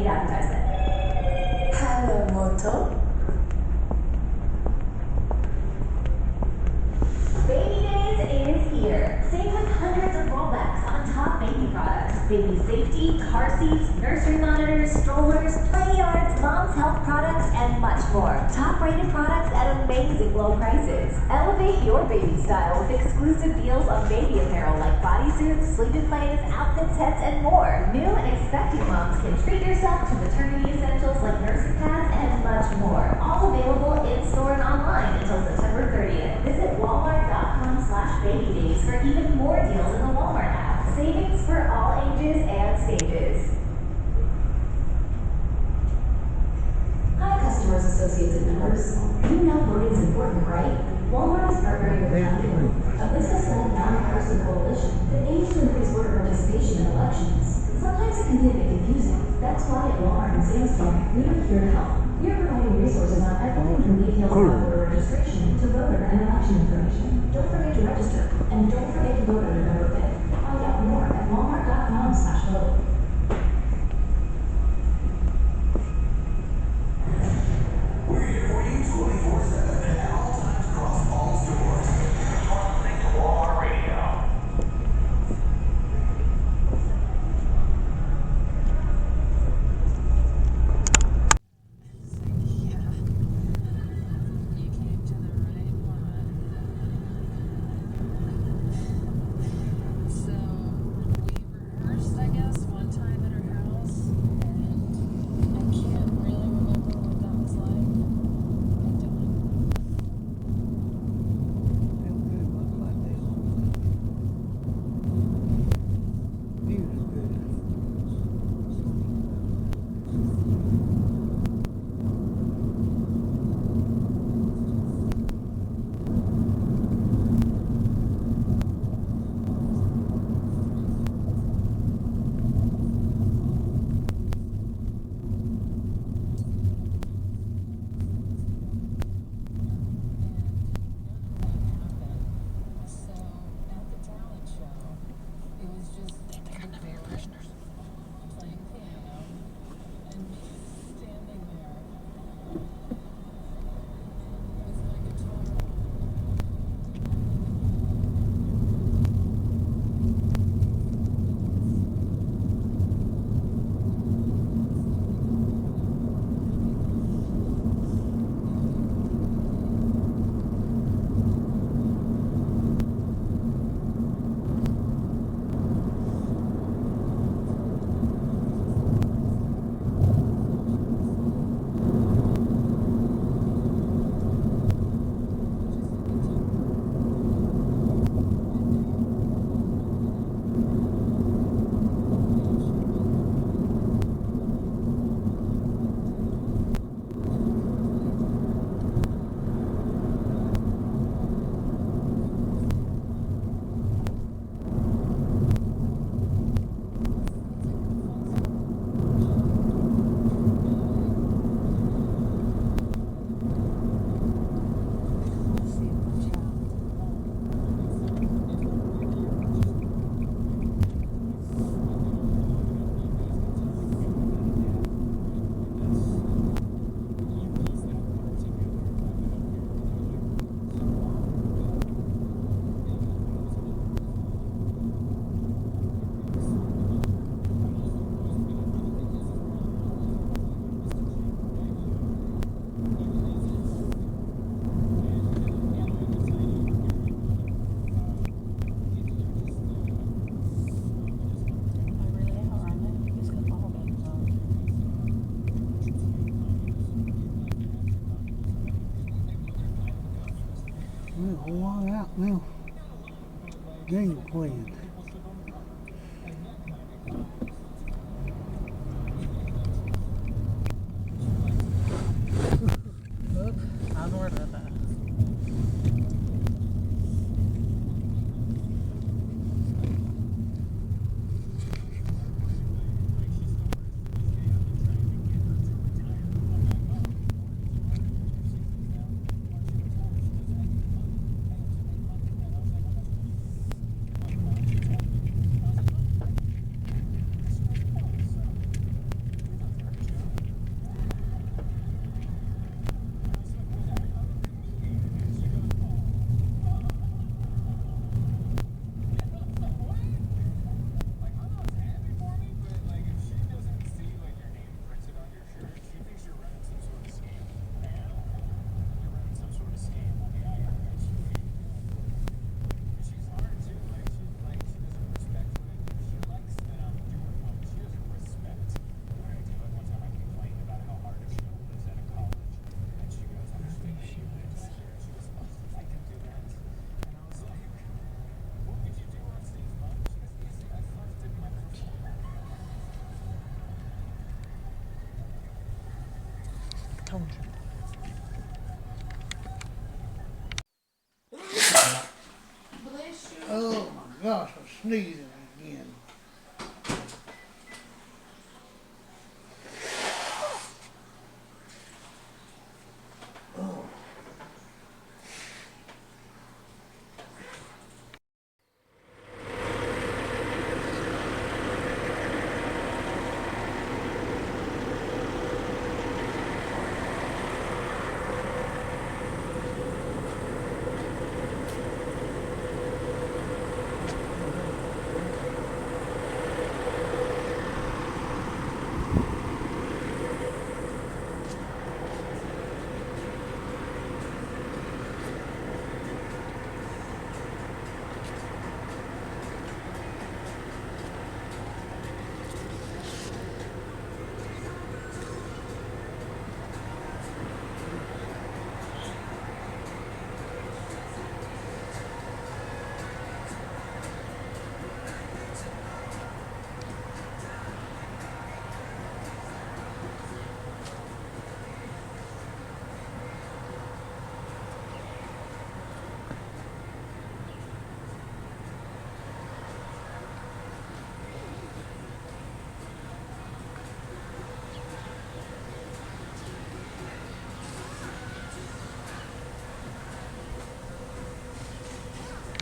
advertisement. Hello, Moto. Baby Days is here. Save with hundreds of rollbacks on top baby products. Baby safety, car seats, nursery monitors, strollers, play yards, mom's health products, and much more. Top-rated products at amazing low prices. Elevate your baby style with exclusive deals on baby apparel like bodysuits, sleeping plays, outfit sets, and more. New and expecting moms can treat yourself to maternity essentials like nursing pads and much more. All available in-store and online until September 30th. Visit Walmart.com/babydays for even more deals in the Walmart app. Savings for all ages and stages. Hi, customers, associates, and members. You know voting's important, right? Walmart is partnering with Founding, a business-led nonpartisan coalition that aims to increase voter participation in elections. Sometimes it can be a bit confusing. That's why at Walmart and Sam's Club, we are here to help. We are providing resources on everything from details about voter registration to voter and election information. Don't forget to register, and don't forget to vote on November 5th. Find out more at walmart.com/vote. We're here for you 24/7 at all times across all stores. You're listening to Walmart Radio. We're all out now. Game playing. I'll worry about that. Told you. Oh my gosh, I'm sneezing.